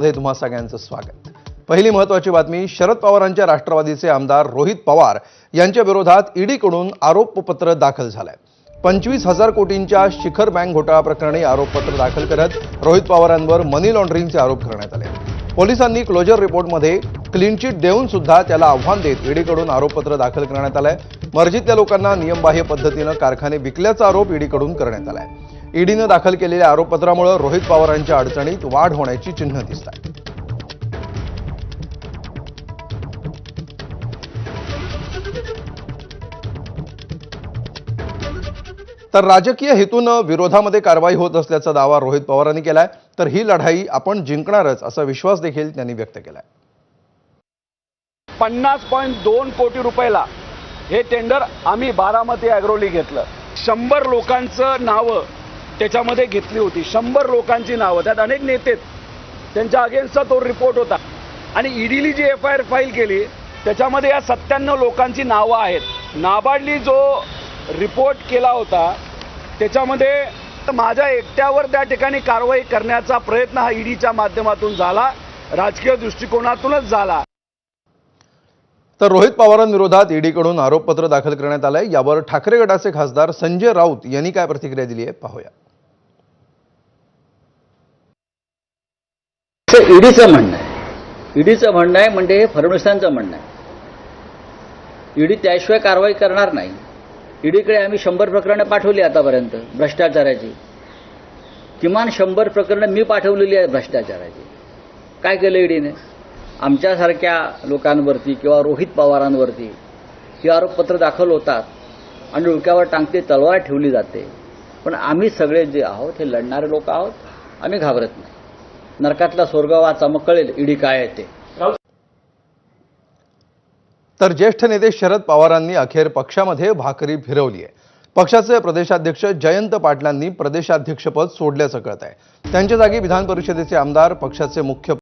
मध्ये तुम्हा सगळ्यांचं स्वागत। पहिली महत्त्वाची बातमी, शरद पवारांच्या राष्ट्रवादीचे आमदार रोहित पवार यांच्या विरोधात ईडीकडून आरोपपत्र दाखल झालंय। 25,000 कोटींच्या शिखर बँक घोटाळा प्रकरणी आरोपपत्र दाखल करत रोहित पवारांवर मनी लॉन्ड्रिंगचे आरोप करण्यात आले। पोलिसांनी क्लोजर रिपोर्टमध्ये क्लीन चिट देऊन सुद्धा त्याला आव्हान देत ईडीकडून आरोपपत्र दाखल करण्यात आलंय। मर्जीतल्या लोकांना नियमबाह्य पद्धतीने कारखाने विकल्याचा आरोप ईडीकडून करण्यात आलाय। ईडीने दाखल केलेल्या आरोपपत्रामुळे रोहित पवारांच्या अडचणीत वाढ होण्याची चिन्ह दिसतात। तर राजकीय हेतून विरोधामध्ये कारवाई होत असल्याचा दावा रोहित पवारांनी केलाय। तर ही लढाई आपण जिंकणारच असा विश्वास देखील त्यांनी व्यक्त केलाय। 50.2 कोटी रुपयाला हे टेंडर आम्ही बारामती ॲग्रोली घेतलं। 100 लोकांचं नावं त्याच्यामध्ये घेतली होती। 100 लोकांची नावं, त्यात अनेक नेते, त्यांच्या अगेन्स्टचा तो रिपोर्ट होता। आणि ईडीली जी FIR फाईल केली त्याच्यामध्ये या 97 लोकांची नावं आहेत। नाबार्डली जो रिपोर्ट केला होता त्याच्यामध्ये माझ्या एकट्यावर त्या ठिकाणी कारवाई करण्याचा प्रयत्न हा ईडीच्या माध्यमातून झाला, राजकीय दृष्टिकोनातूनच झाला। तर रोहित पवारांविरोधात ईडीकडून आरोपपत्र दाखल करण्यात आलंय। यावर ठाकरे गटाचे खासदार संजय राऊत यांनी काय प्रतिक्रिया दिली आहे पाहूया। ईडीचं म्हणणं आहे म्हणजे हे फडणवीसांचं म्हणणं आहे। ईडी त्याशिवाय कारवाई करणार नाही। ईडीकडे आम्ही 100 प्रकरणं पाठवली आतापर्यंत भ्रष्टाचाराची, किमान 100 प्रकरणं मी पाठवलेली आहेत भ्रष्टाचाराची। काय केलं ईडीने? आमच्यासारख्या लोकांवरती किंवा रोहित पवारांवरती ही आरोपपत्र दाखल होतात आणि डोक्यावर टांगती तलवार ठेवली जाते। पण आम्ही सगळे जे आहोत हे लढणारे लोक आहोत, आम्ही घाबरत नाही। नरकातला स्वर्ग वाचा मग कळेल ईडी काय आहे ते। तर ज्येष्ठ नेते शरद पवारांनी अखेर पक्षामध्ये भाकरी फिरवली आहे। पक्षाचे प्रदेशाध्यक्ष जयंत पाटलांनी प्रदेशाध्यक्षपद सोडल्याचं कळत आहे। त्यांच्या जागी विधान परिषदेचे आमदार, पक्षाचे मुख्य